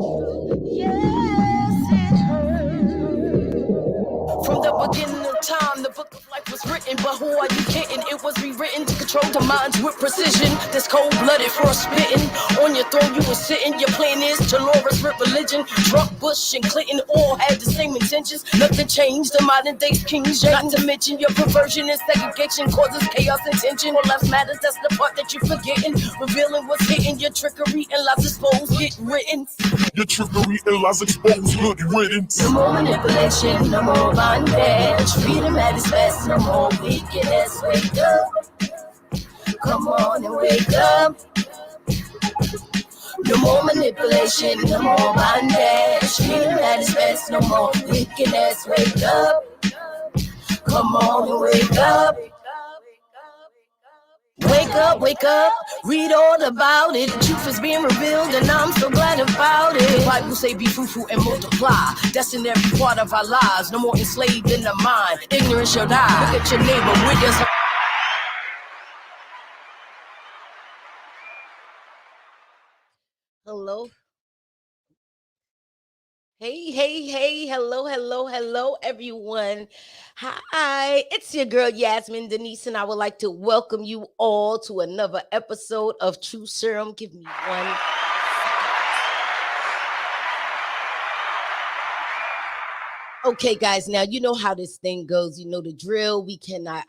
Yes, it hurt. From the beginning of time, the book of life was written, but who are you kidding? It was rewritten to control the minds with precision. This cold-blooded frost spitting on your throne, you were sitting. Your plan is to Laura's rip religion. Trump, Bush, and Clinton all had the same intentions. Nothing changed. The modern day King James. Not to mention your perversion and segregation causes chaos and tension. All lives matters. That's the part that you're forgetting. Revealing what's hidden. Your trickery and lies exposed. Get written. Your trickery and lies exposed. Good riddance. No more manipulation, no more bondage. Freedom at its best, no more wickedness. Wake up, come on and wake up. No more manipulation, no more bondage. Freedom at its best, no more wickedness. Wake up, come on and wake up. Wake up, read all about it. The truth is being revealed and I'm so glad about it. The Bible say be fruitful and multiply. That's in every part of our lives. No more enslaved in the mind. Ignorance shall die. Look at your neighbor with your... Hello. Hey, hello, everyone. Hi, it's your girl Yasmin Denise, and I would like to welcome you all to another episode of True Serum. Give me one. Okay, guys, now you know how this thing goes. You know the drill.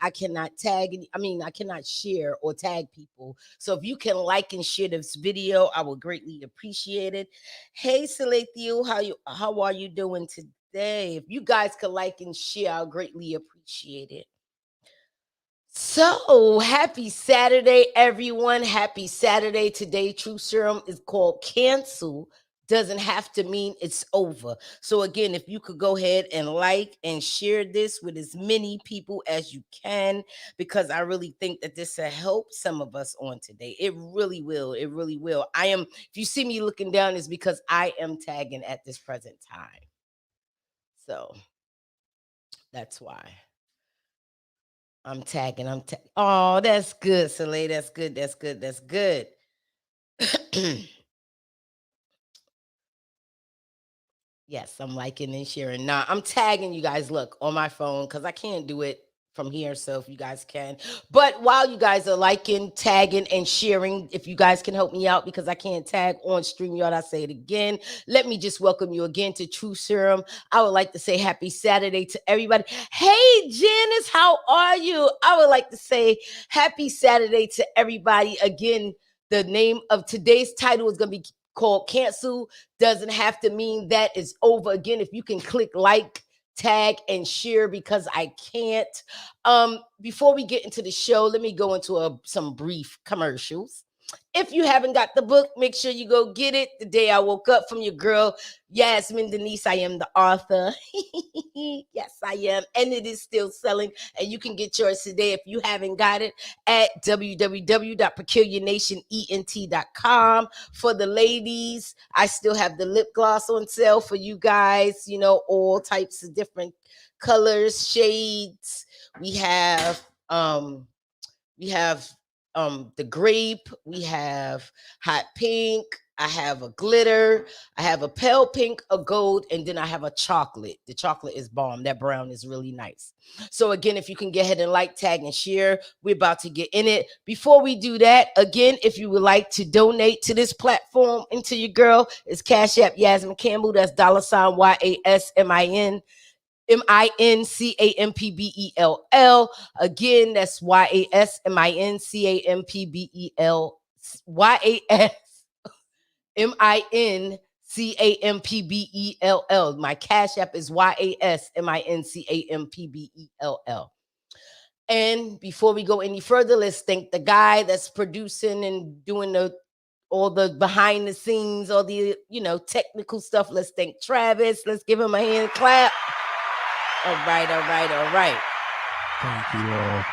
I cannot tag, I cannot share or tag people. So if you can like and share this video, I will greatly appreciate it. Hey, Salathiel, how are you doing today? If you guys could like and share, I'll greatly appreciate it. So happy Saturday, everyone. Happy Saturday. Today, True Serum is called Cancel. Doesn't have to mean it's over. So again, if you could go ahead and like and share this with as many people as you can, because I really think that this will help some of us on today. It really will. It really will. If you see me looking down, it's because I am tagging at this present time. So that's why. I'm tagging. Oh, that's good, Soleil. That's good. Yes, I'm liking and sharing. Now I'm tagging you guys. Look on my phone because I can't do it from here. So if you guys can, but while you guys are liking, tagging, and sharing, if you guys can help me out because I can't tag on StreamYard, I say it again. Let me just welcome you again to True Serum. I would like to say happy Saturday to everybody. Hey, Janice, how are you? I would like to say happy Saturday to everybody again. The name of today's title is going to be called Cancel. Doesn't have to mean that it's over. Again, if you can click like, tag, and share because I can't. Before we get into the show, let me go into some brief commercials. If you haven't got the book, make sure you go get it. The Day I Woke Up from your girl, Yasmin Denise. I am the author. Yes, I am. And it is still selling. And you can get yours today if you haven't got it at www.peculiarnationent.com. For the ladies, I still have the lip gloss on sale for you guys. You know, all types of different colors, shades. We have the grape, we have hot pink, I have a glitter, I have a pale pink, a gold, and then I have a chocolate. The chocolate is bomb. That brown is really nice. So again, if you can get ahead and like, tag, and share, we're about to get in it. Before we do that, again, if you would like to donate to this platform and to your girl, it's Cash App Yasmin Campbell. That's $YASMIN MINCAMPBELL. Again, that's YASMINCAMPBELL. My Cash App is YASMINCAMPBELL. And before we go any further, let's thank the guy that's producing and doing all the behind the scenes, all the technical stuff. Let's thank Travis. Let's give him a hand clap. All right. Thank you all.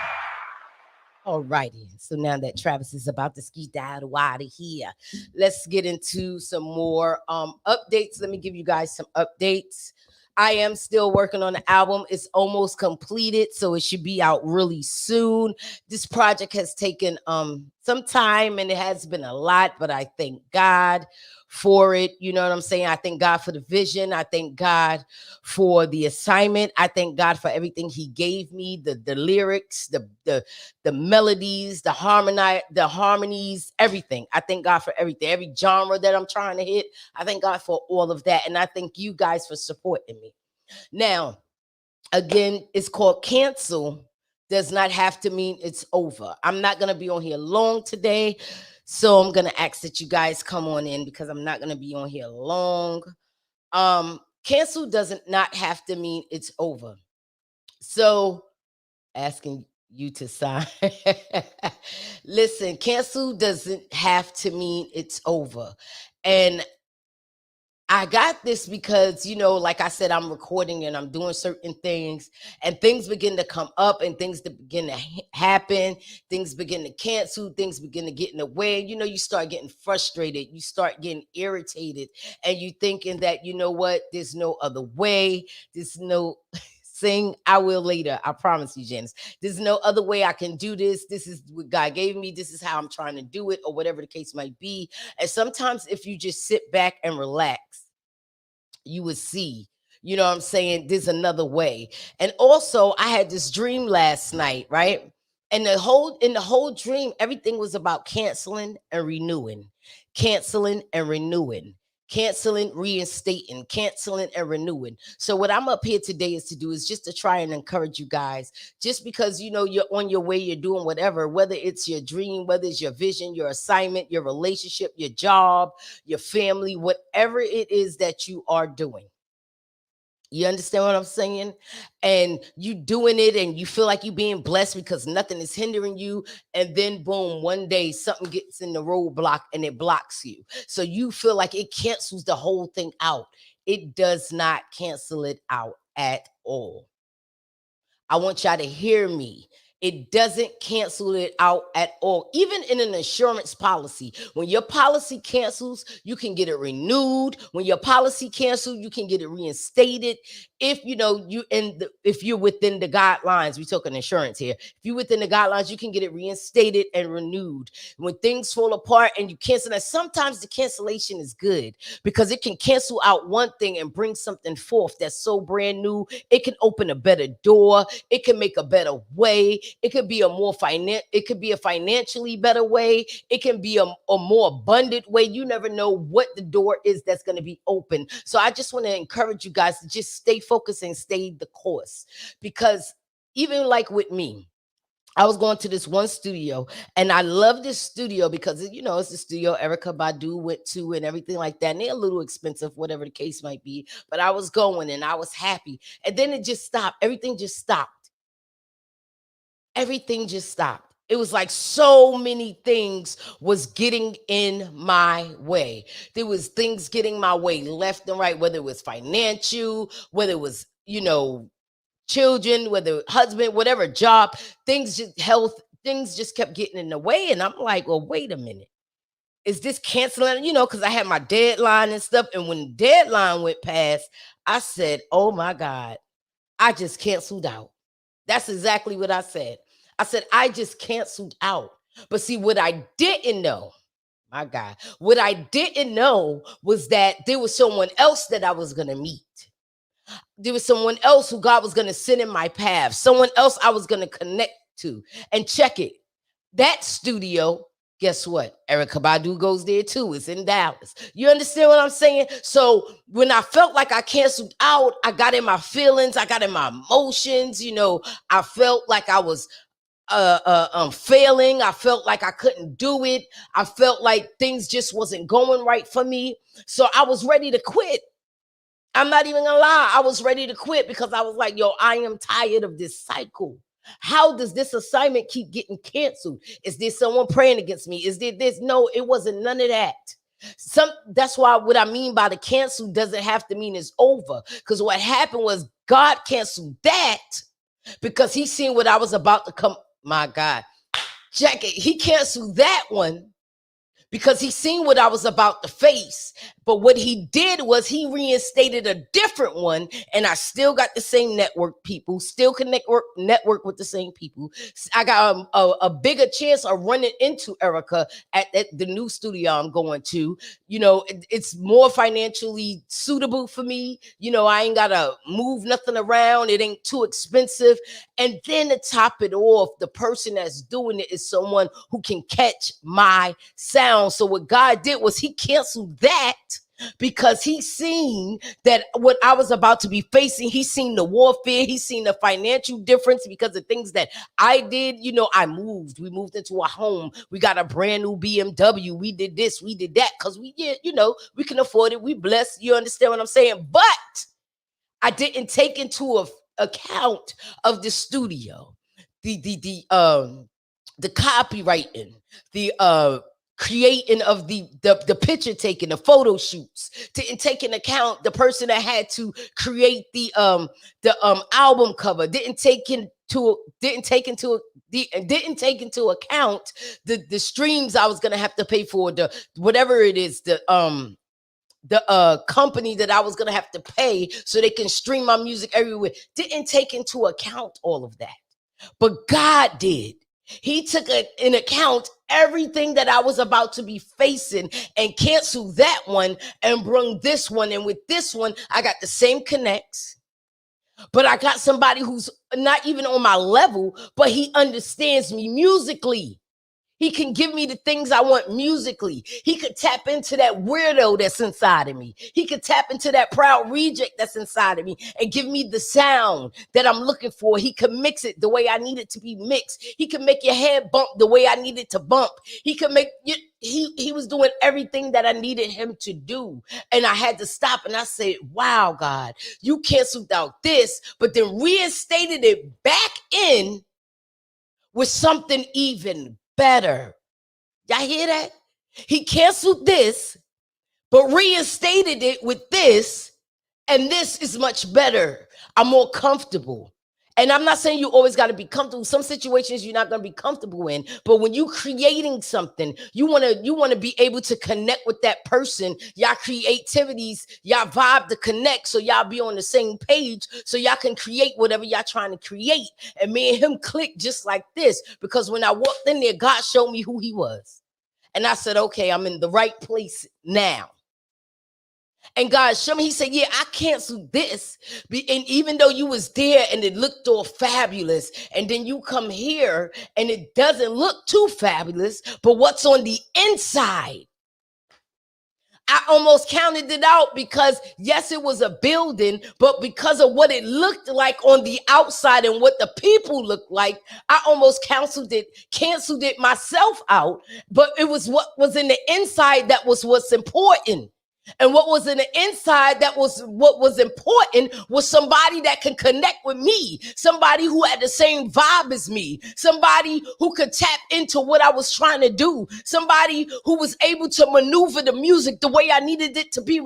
All righty. So now that Travis is about to ski out of here, let's get into some more updates. Let me give you guys some updates. I am still working on the album. It's almost completed, so it should be out really soon. This project has taken some some time and it has been a lot, but I thank God for it. You know what I'm saying? I thank God for the vision. I thank God for the assignment. I thank God for everything He gave me, the lyrics, the melodies, the harmonies, everything. I thank God for everything, every genre that I'm trying to hit. I thank God for all of that. And I thank you guys for supporting me. Now, again, it's called cancel. Does not have to mean it's over. I'm not going to be on here long today. So I'm going to ask that you guys come on in because I'm not going to be on here long. Cancel doesn't not have to mean it's over. So asking you to sign. Listen, cancel doesn't have to mean it's over. And I got this because, like I said, I'm recording and I'm doing certain things, and things begin to come up and things to begin to happen. Things begin to cancel. Things begin to get in the way. You start getting frustrated. You start getting irritated, and you thinking that, you know what, there's no other way. There's no sing, I will later. I promise you, Janice. There's no other way I can do this. This is what God gave me. This is how I'm trying to do it, or whatever the case might be. And sometimes if you just sit back and relax, you would see, you know what I'm saying, there's another way. And also, I had this dream last night, right? And in the whole dream, everything was about canceling and renewing, canceling and renewing, canceling, reinstating, canceling and renewing. So what I'm up here today is just to try and encourage you guys. Just because you're on your way, you're doing whatever, whether it's your dream, whether it's your vision, your assignment, your relationship, your job, your family, whatever it is that you are doing. You understand what I'm saying? And you doing it and you feel like you being blessed because nothing is hindering you. And then boom, one day something gets in the roadblock and it blocks you. So you feel like it cancels the whole thing out. It does not cancel it out at all. I want y'all to hear me. It doesn't cancel it out at all. Even in an insurance policy, when your policy cancels, you can get it renewed. When your policy cancels, you can get it reinstated. If if you're within the guidelines, we talking insurance here. If you're within the guidelines, you can get it reinstated and renewed. When things fall apart and you cancel that, sometimes the cancellation is good because it can cancel out one thing and bring something forth that's so brand new. It can open a better door. It can make a better way. It could be a financially better way. It can be a more abundant way. You never know what the door is that's going to be open. So I just want to encourage you guys to just stay focused and stay the course. Because even like with me, I was going to this one studio, and I love this studio because it's the studio Erykah Badu went to and everything like that. And they're a little expensive, whatever the case might be. But I was going and I was happy. And then it just stopped. Everything just stopped. Everything just stopped. It was like so many things was getting in my way. There was things getting my way left and right, whether it was financial, whether it was, children, whether husband, whatever job, health, things just kept getting in the way. And I'm like, well, wait a minute. Is this canceling? Because I had my deadline and stuff. And when the deadline went past, I said, oh my God, I just canceled out. That's exactly what I said. I said, I just canceled out. But see, what I didn't know, my God, what I didn't know was that there was someone else that I was going to meet. There was someone else who God was going to send in my path. Someone else I was going to connect to. And check it. That studio, guess what? Erykah Badu goes there too. It's in Dallas. You understand what I'm saying? So when I felt like I canceled out, I got in my feelings. I got in my emotions. I felt like I was failing. I felt like I couldn't do it. I felt like things just wasn't going right for me. So I was ready to quit. I'm not even gonna lie. I was ready to quit because I was like, yo, I am tired of this cycle. How does this assignment keep getting canceled? Is there someone praying against me? Is there this? No, it wasn't none of that. That's why what I mean by the cancel doesn't have to mean it's over. Because what happened was God canceled that because he seen what I was about to come. My God, check it. He canceled that one because he seen what I was about to face. But what he did was he reinstated a different one, and I still got the same network people, still network with the same people. I got a bigger chance of running into Erica at the new studio I'm going to. It's more financially suitable for me. I ain't gotta move nothing around. It ain't too expensive. And then to top it off, the person that's doing it is someone who can catch my sound. So what God did was he canceled that because he seen that what I was about to be facing. He seen the warfare. He seen the financial difference because of things that I did. We moved into a home. We got a brand new BMW. We did this, we did that because we can afford it. We blessed. You understand what I'm saying? But I didn't take into account of the studio, the copywriting, the creating of the picture taking, the photo shoots. Didn't take into account the person that had to create the album cover. Didn't take into account the streams I was gonna have to pay for, the whatever it is, the company that I was gonna have to pay so they can stream my music everywhere. Didn't take into account all of that, but God did. He took in account everything that I was about to be facing and canceled that one and brung this one. And with this one, I got the same connects, but I got somebody who's not even on my level, but he understands me musically. He can give me the things I want musically. He could tap into that weirdo that's inside of me. He could tap into that proud reject that's inside of me and give me the sound that I'm looking for. He could mix it the way I need it to be mixed. He could make your head bump the way I need it to bump. He could make you. He was doing everything that I needed him to do. And I had to stop and I said, wow, God, you canceled out this, but then reinstated it back in with something even better. Y'all hear that? He canceled this, but reinstated it with this, and this is much better. I'm more comfortable. And I'm not saying you always got to be comfortable. Some situations you're not going to be comfortable in, but when you're creating something, you want to be able to connect with that person. Y'all creativities, y'all vibe to connect, so y'all be on the same page, so y'all can create whatever y'all trying to create. And me and him clicked just like this, because when I walked in there, God showed me who he was, and I said, okay, I'm in the right place now. And God showed me, he said, yeah, I canceled this. And even though you was there and it looked all fabulous, and then you come here and it doesn't look too fabulous, but what's on the inside, I almost counted it out, because yes, it was a building, but because of what it looked like on the outside and what the people looked like, I almost canceled it myself out. But it was what was in the inside that was what's important. And what was in the inside that was what was important was somebody that can connect with me, somebody who had the same vibe as me, somebody who could tap into what I was trying to do, somebody who was able to maneuver the music the way I needed it to be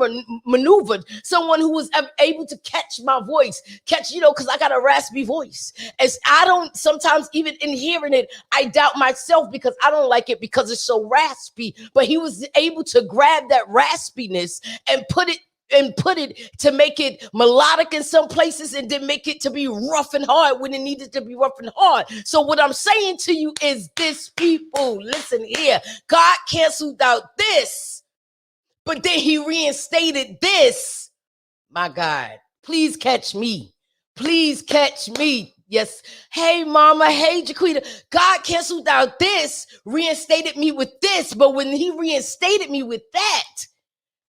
maneuvered, someone who was able to catch my voice, because I got a raspy voice. As I don't, sometimes even in hearing it, I doubt myself because I don't like it because it's so raspy. But he was able to grab that raspiness and put it to make it melodic in some places, and then make it to be rough and hard when it needed to be rough and hard. So what I'm saying to you is this, people, listen here. God canceled out this, but then he reinstated this. My God, please catch me. Please catch me. Yes. Hey, mama. Hey, Jaquita. God canceled out this, reinstated me with this. But when he reinstated me with that,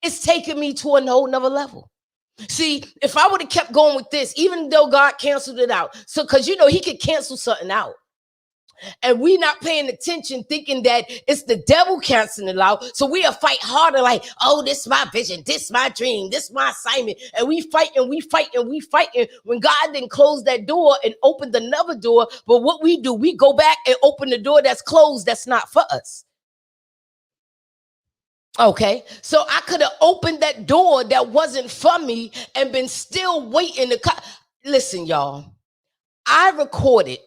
it's taken me to a whole nother level. See, if I would have kept going with this, even though God canceled it out, so because he could cancel something out, and we not paying attention, thinking that it's the devil canceling it out. So we'll fight harder, like, oh, this is my vision, this is my dream, this is my assignment. And we fight and we fight and we fight. And when God didn't close that door and opened another door, but what we do, we go back and open the door that's closed, that's not for us. Okay, so I could have opened that door that wasn't for me and been still waiting to listen, y'all. I recorded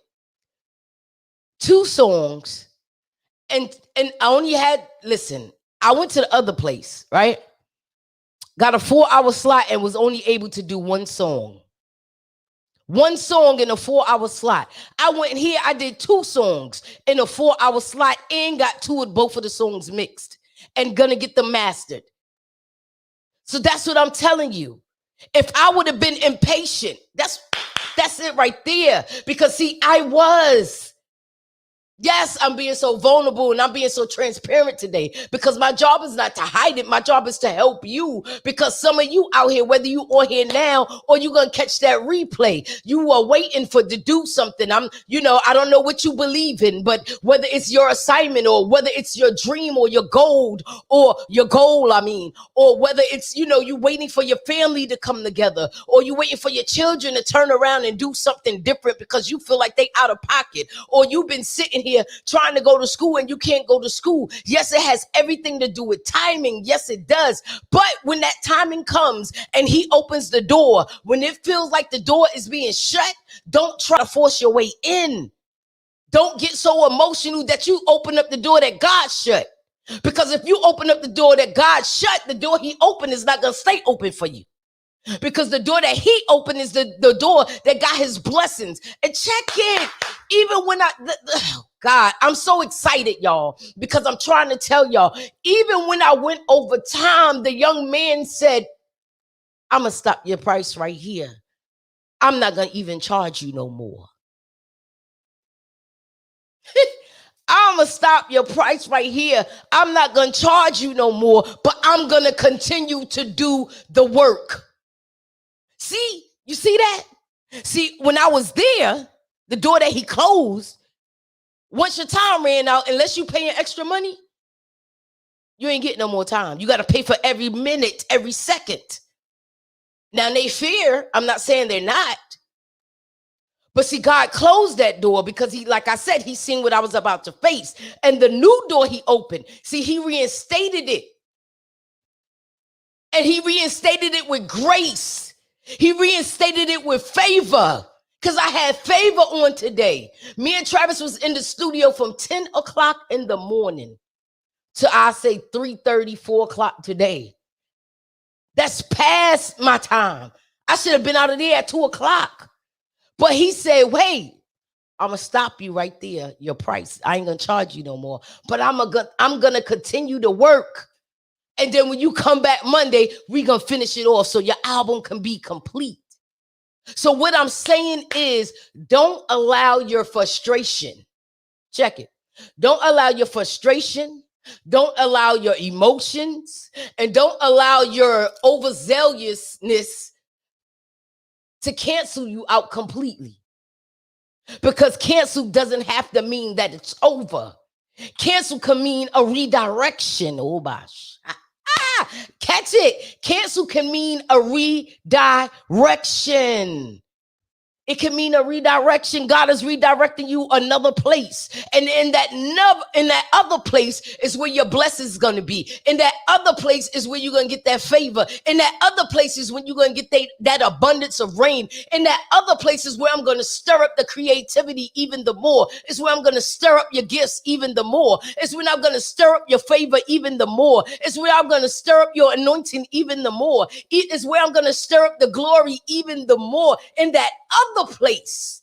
2 songs, and I only had, listen, I went to the other place, right? got a 4-hour slot and was only able to do one song. One song in a 4-hour slot. I went here, I did 2 songs in a 4-hour slot and got both of the songs mixed and gonna get them mastered. So that's what I'm telling you. If I would have been impatient, that's it right there. Because see, I was. Yes, I'm being so vulnerable and I'm being so transparent today because my job is not to hide it. My job is to help you because some of you out here, whether you on here now or you're going to catch that replay, you are waiting to do something. I don't know what you believe in, but whether it's your assignment or whether it's your dream or your goal, or whether it's, you waiting for your family to come together or you waiting for your children to turn around and do something different because you feel like they out of pocket, or you've been sitting here trying to go to school and you can't go to school. Yes, it has everything to do with timing. Yes, it does. But when that timing comes and he opens the door, when it feels like the door is being shut, don't try to force your way in. Don't get so emotional that you open up the door that God shut. Because if you open up the door that God shut, the door he opened is not going to stay open for you. Because the door that he opened is the door that got his blessings. And check it. Even when God, I'm so excited, y'all, because I'm trying to tell y'all, even when I went over time, the young man said, I'm going to stop your price right here. I'm not going to even charge you no more. I'm going to stop your price right here. I'm not going to charge you no more, but I'm going to continue to do the work. See, you see that? See, when I was there, the door that he closed, once your time ran out, unless you paying extra money, you ain't getting no more time. You got to pay for every minute, every second. Now, they fear. I'm not saying they're not. But see, God closed that door because he, like I said, he seen what I was about to face. And the new door he opened, see, he reinstated it. And he reinstated it with grace. He reinstated it with favor. Because I had favor on today. Me and Travis was in the studio from 10 o'clock in the morning to, I say, 3:30, 4 o'clock today. That's past my time. I should have been out of there at 2 o'clock. But he said, wait, I'm going to stop you right there, your price. I ain't going to charge you no more. But I'm going to continue to work. And then when you come back Monday, we're going to finish it off so your album can be complete. So what I'm saying is, don't allow your frustration. Check it. Don't allow your frustration. Don't allow your emotions. And don't allow your overzealousness to cancel you out completely. Because cancel doesn't have to mean that it's over. Cancel can mean a redirection. Oh, gosh. Catch it. Cancel can mean a redirection. It can mean a redirection. God is redirecting you another place. And in that other place is where your blessing is going to be. In that other place is where you're going to get that favor. In that other place is when you're going to get that abundance of rain. In that other place is where I'm going to stir up the creativity even the more. It's where I'm going to stir up your gifts even the more. It's when I'm going to stir up your favor even the more. It's where I'm going to stir up your anointing even the more. It is where I'm going to stir up the glory even the more. In that other place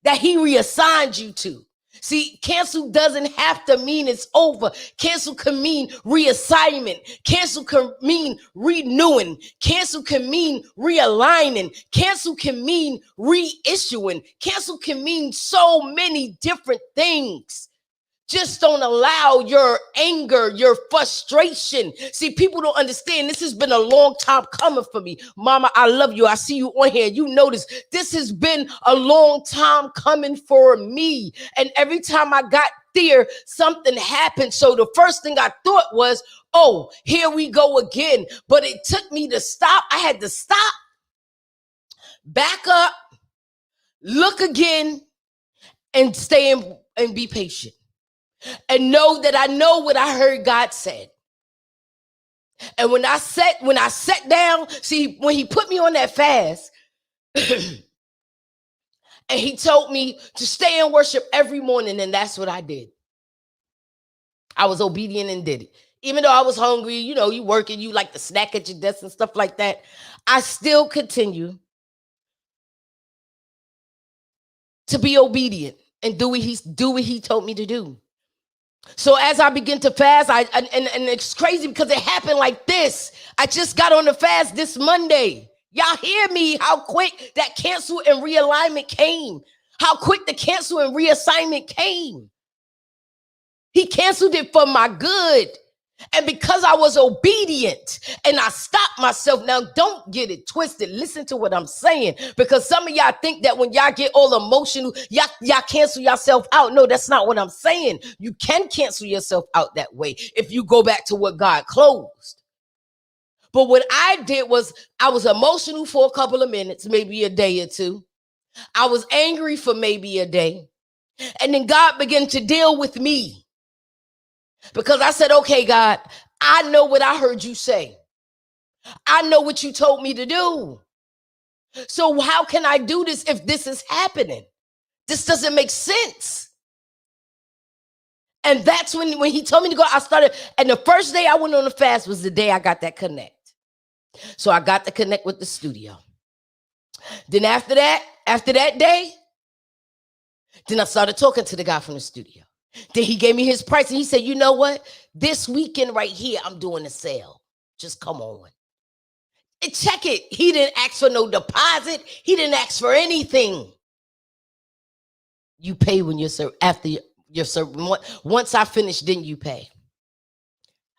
that he reassigned you to. See, cancel doesn't have to mean it's over. Cancel can mean reassignment. Cancel can mean renewing. Cancel can mean realigning. Cancel can mean reissuing. Cancel can mean so many different things. Just don't allow your anger, your frustration. See, people don't understand. This has been a long time coming for me. Mama, I love you. I see you on here. You notice this has been a long time coming for me. And every time I got there, something happened. So the first thing I thought was, oh, here we go again. But it took me to stop. I had to stop, back up, look again, and stay and be patient. And know that I know what I heard God said. And when I sat down, see, when he put me on that fast, and he told me to stay and worship every morning, and that's what I did. I was obedient and did it. Even though I was hungry, you know, you working, you like to snack at your desk and stuff like that. I still continue to be obedient and do what he told me to do. So as I begin to fast, and it's crazy because it happened like this. I just got on the fast this Monday. Y'all hear me? How quick that cancel and realignment came. How quick the cancel and reassignment came. He canceled it for my good. And because I was obedient and I stopped myself. Now, don't get it twisted. Listen to what I'm saying. Because some of y'all think that when y'all get all emotional, y'all cancel yourself out. No, that's not what I'm saying. You can cancel yourself out that way if you go back to what God closed. But what I did was I was emotional for a couple of minutes, maybe a day or two. I was angry for maybe a day. And then God began to deal with me. Because I said, okay, God, I know what I heard you say. I know what you told me to do. So how can I do this if this is happening? This doesn't make sense. And that's when he told me to go, I started. And the first day I went on the fast was the day I got that connect. So I got to connect with the studio. Then after that day, then I started talking to the guy from the studio. Then he gave me his price and he said, you know what? This weekend right here, I'm doing a sale. Just come on. And check it. He didn't ask for no deposit. He didn't ask for anything. You pay when you're after your serving. Once I finish, then you pay.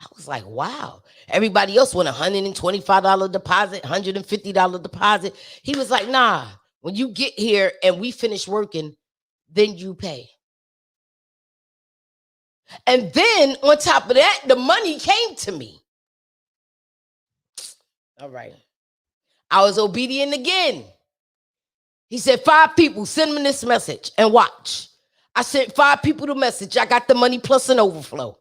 I was like, wow. Everybody else want $125 deposit, $150 deposit. He was like, nah, when you get here and we finish working, then you pay. And then on top of that, the money came to me. All right. I was obedient again. He said, 5 people, send me this message and watch. I sent 5 people the message. I got the money plus an overflow.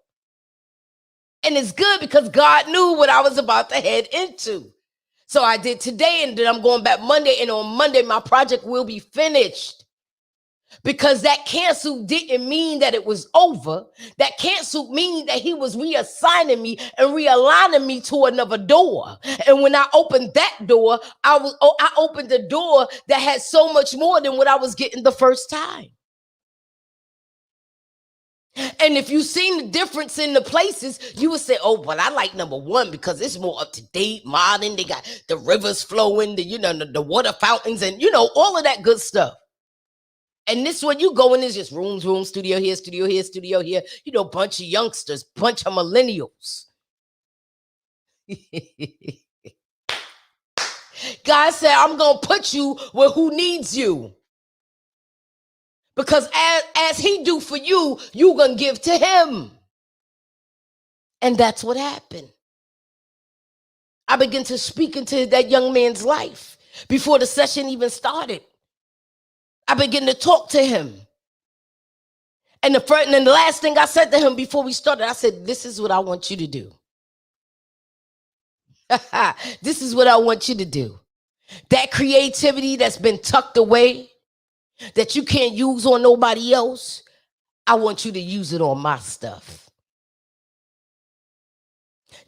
And it's good because God knew what I was about to head into. So I did today, and then I'm going back Monday. And on Monday, my project will be finished. Because that cancel didn't mean that it was over. That cancel mean that he was reassigning me and realigning me to another door. And when I opened that door, I opened the door that had so much more than what I was getting the first time. And if you've seen the difference in the places, you would say, oh, well, I like number 1 because it's more up to date, modern. They got the rivers flowing, the water fountains, and all of that good stuff. And this one you go in is just room, studio here, studio here. Bunch of youngsters, bunch of millennials. God said, I'm going to put you where who needs you. Because as he do for you, you going to give to him. And that's what happened. I began to speak into that young man's life before the session even started. I began to talk to him. And the last thing I said to him before we started, I said, this is what I want you to do. This is what I want you to do. That creativity that's been tucked away, that you can't use on nobody else, I want you to use it on my stuff.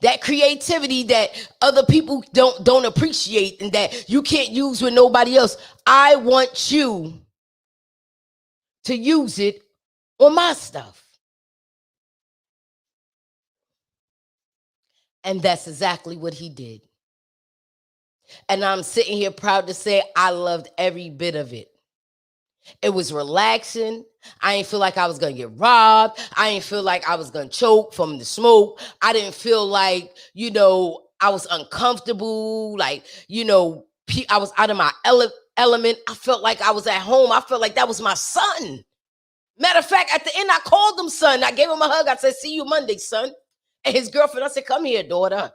That creativity that other people don't appreciate and that you can't use with nobody else, I want you to use it on my stuff. And that's exactly what he did. And I'm sitting here proud to say I loved every bit of it. It was relaxing. I didn't feel like I was going to get robbed. I didn't feel like I was going to choke from the smoke. I didn't feel like, I was uncomfortable. Like, I was out of my element. I felt like I was at home. I felt like that was my son. Matter of fact, at the end, I called him son. I gave him a hug. I said, see you Monday, son. And his girlfriend, I said, come here, daughter.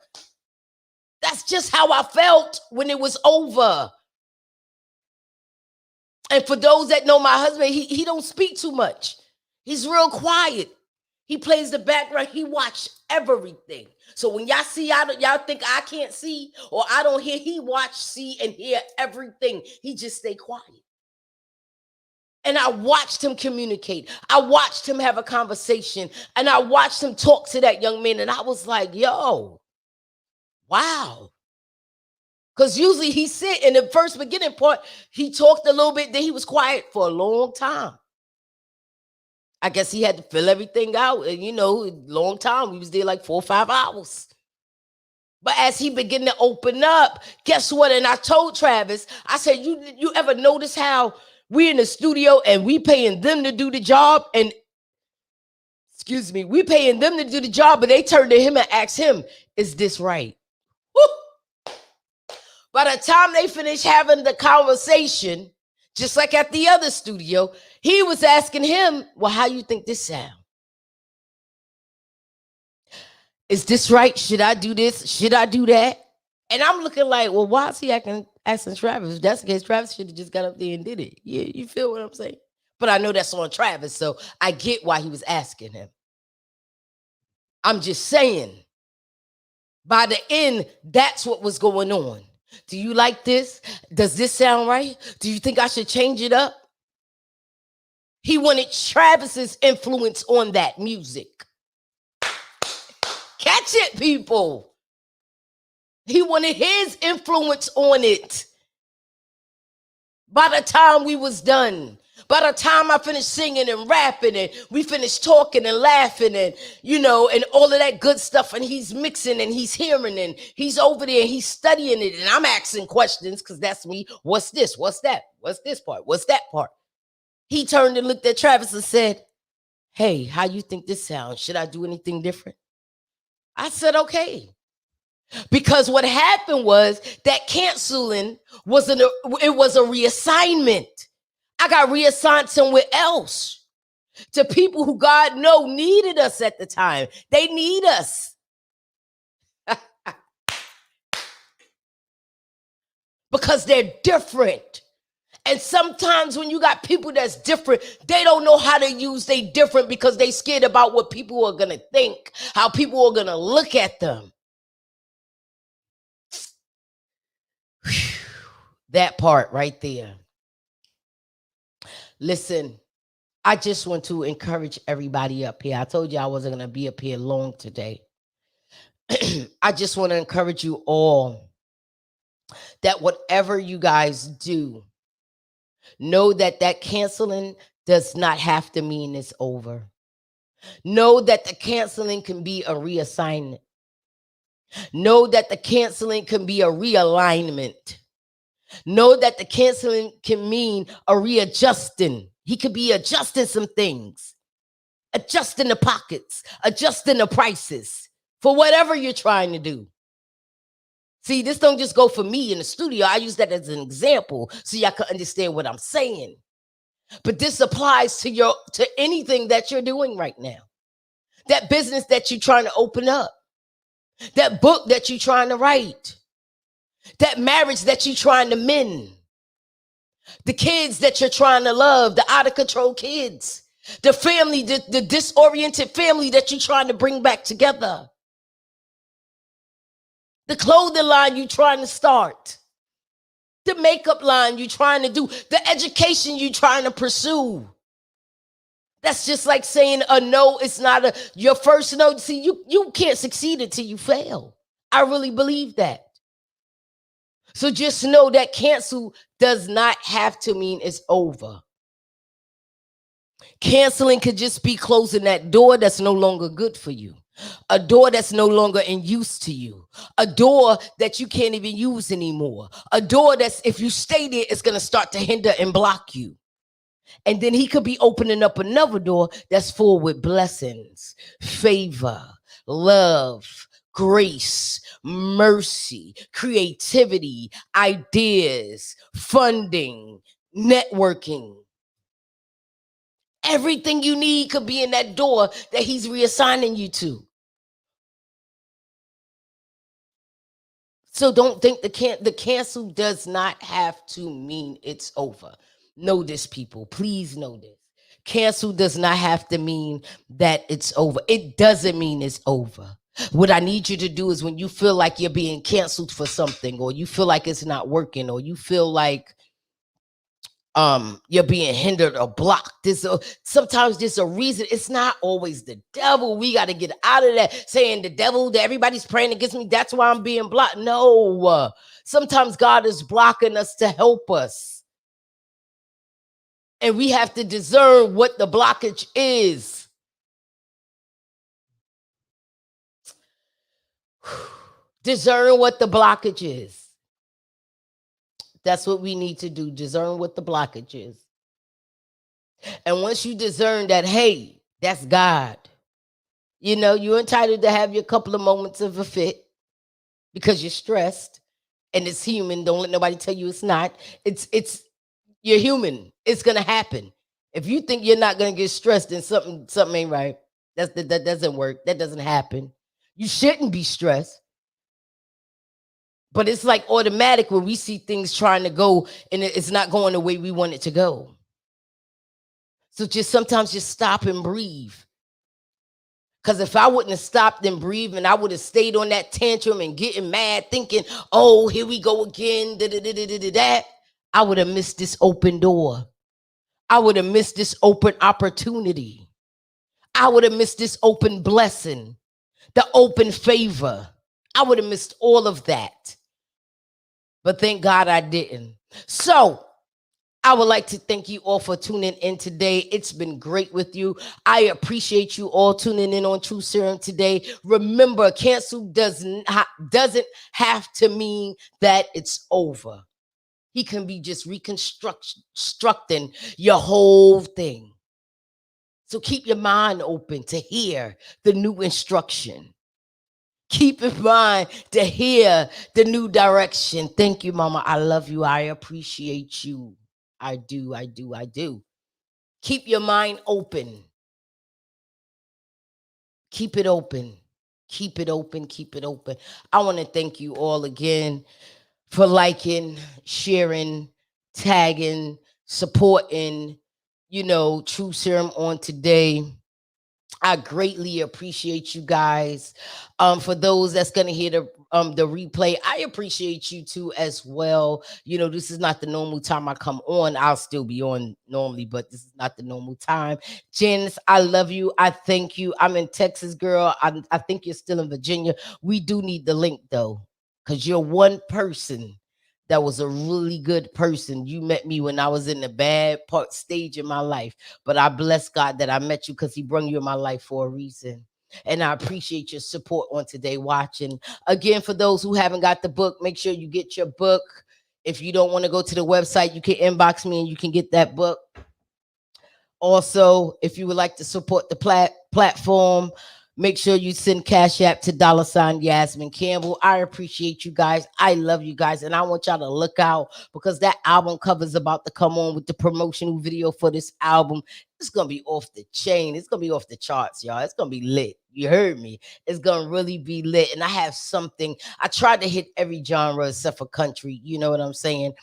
That's just how I felt when it was over. And for those that know my husband, he don't speak too much. He's real quiet. He plays the background. He watch everything. So when y'all see, y'all think I can't see or I don't hear, he watch, see, and hear everything. He just stay quiet. And I watched him communicate. I watched him have a conversation. And I watched him talk to that young man. And I was like, yo, wow. Because usually he sit in the first beginning part, he talked a little bit, then he was quiet for a long time. I guess he had to fill everything out. And long time. We was there like 4 or 5 hours. But as he began to open up, guess what? And I told Travis, I said, you ever notice how we in the studio and we paying them to do the job? And we paying them to do the job, but they turn to him and ask him, is this right? Woo! By the time they finished having the conversation, just like at the other studio, he was asking him, well, how you think this sound? Is this right? Should I do this? Should I do that? And I'm looking like, well, why is he asking Travis? If that's the case, Travis should have just got up there and did it. You feel what I'm saying? But I know that's on Travis, so I get why he was asking him. I'm just saying, by the end, that's what was going on. Do you like this? Does this sound right? Do you think I should change it up? He wanted Travis's influence on that music. Catch it, people. He wanted his influence on it. By the time we was done, by the time I finished singing and rapping and we finished talking and laughing and, and all of that good stuff, and he's mixing and he's hearing and he's over there and he's studying it and I'm asking questions because that's me. What's this? What's that? What's this part? What's that part? He turned and looked at Travis and said, hey, how you think this sounds? Should I do anything different? I said, okay. Because what happened was that canceling was a reassignment. I got reassigned somewhere else to people who God know needed us at the time. They need us. Because they're different. And sometimes when you got people that's different, they don't know how to use they different because they scared about what people are going to think, how people are going to look at them. Whew. That part right there. Listen, I just want to encourage everybody up here. I told you I wasn't going to be up here long today. I just want to encourage you all that whatever you guys do, know that canceling does not have to mean it's over. Know that the canceling can be a reassignment. Know that the canceling can be a realignment. Know that the canceling can mean a readjusting. He could be adjusting some things, adjusting the pockets, adjusting the prices for whatever you're trying to do. See, this don't just go for me in the studio. I use that as an example so y'all can understand what I'm saying. But this applies to anything that you're doing right now. That business that you're trying to open up. That book that you're trying to write. That marriage that you're trying to mend. The kids that you're trying to love, the out of control kids. The family, the disoriented family that you're trying to bring back together. The clothing line you're trying to start. The makeup line you're trying to do. The education you're trying to pursue. That's just like saying a no, it's not your first no. See, you can't succeed until you fail. I really believe that. So just know that cancel does not have to mean it's over. Canceling could just be closing that door that's no longer good for you. A door that's no longer in use to you. A door that you can't even use anymore. A door that's, if you stay there, it's going to start to hinder and block you. And then he could be opening up another door that's full with blessings, favor, love, grace, mercy, creativity, ideas, funding, networking. Everything you need could be in that door that he's reassigning you to. So don't think the cancel does not have to mean it's over. Know this, people. Please know this. Cancel does not have to mean that it's over. It doesn't mean it's over. What I need you to do is when you feel like you're being canceled for something, or you feel like it's not working, or you feel like you're being hindered or blocked. Sometimes there's a reason. It's not always the devil. We got to get out of that saying the devil, that everybody's praying against me, that's why I'm being blocked. No, sometimes God is blocking us to help us, and we have to discern what the blockage is. Discern what the blockage is. That's what we need to do. Discern what the blockage is. And once you discern that, hey, that's God, you know, you're entitled to have your couple of moments of a fit because you're stressed, and it's human. Don't let nobody tell you it's not. It's you're human. It's gonna happen. If you think you're not gonna get stressed, then something ain't right. That doesn't work. That doesn't happen. You shouldn't be stressed. But it's like automatic when we see things trying to go and it's not going the way we want it to go. So sometimes just stop and breathe. Because if I wouldn't have stopped and breathed and I would have stayed on that tantrum and getting mad, thinking, oh, here we go again, that, I would have missed this open door. I would have missed this open opportunity. I would have missed this open blessing, the open favor. I would have missed all of that. But thank God I didn't. So I would like to thank you all for tuning in today. It's been great with you. I appreciate you all tuning in on True Serum today. Remember, cancel doesn't have to mean that it's over. He can be just reconstructing your whole thing. So keep your mind open to hear the new instruction. Keep in mind to hear the new direction. Thank you, Mama. I love you. I appreciate you. I do. Keep your mind open. Keep it open. Keep it open. Keep it open. I want to thank you all again for liking, sharing, tagging, supporting, True Serum on today. I greatly appreciate you guys. For those that's gonna hear the replay, I appreciate you too as well. This is not the normal time I come on. I'll still be on normally, but this is not the normal time. Janice, I love you. I thank you. I'm in Texas, girl. I think you're still in Virginia. We do need the link though, because you're one person that was a really good person. You met me when I was in the bad stage in my life, but I bless God that I met you because he brought you in my life for a reason. And I appreciate your support on today watching. Again, for those who haven't got the book, make sure you get your book. If you don't want to go to the website, you can inbox me and you can get that book. Also, if you would like to support the platform, make sure you send Cash App to $ Yasmin Campbell. I appreciate you guys. I love you guys. And I want y'all to look out because that album cover is about to come on with the promotional video for this album. It's going to be off the chain. It's going to be off the charts, y'all. It's going to be lit. You heard me. It's going to really be lit. And I have something. I tried to hit every genre except for country. You know what I'm saying?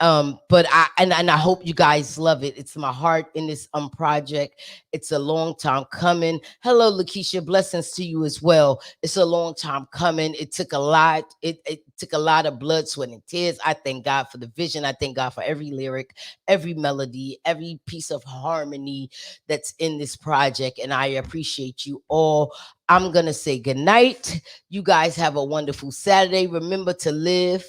But I hope you guys love it. It's my heart in this project. It's a long time coming. Hello, Lakeisha. Blessings to you as well. It's a long time coming. It took a lot. It took a lot of blood, sweat, and tears. I thank God for the vision. I thank God for every lyric, every melody, every piece of harmony that's in this project. And I appreciate you all. I'm gonna say good night. You guys have a wonderful Saturday. Remember to live,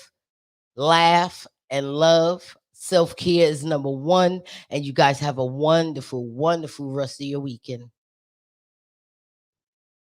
laugh, and love. Self-care is number one. And you guys have a wonderful, wonderful rest of your weekend.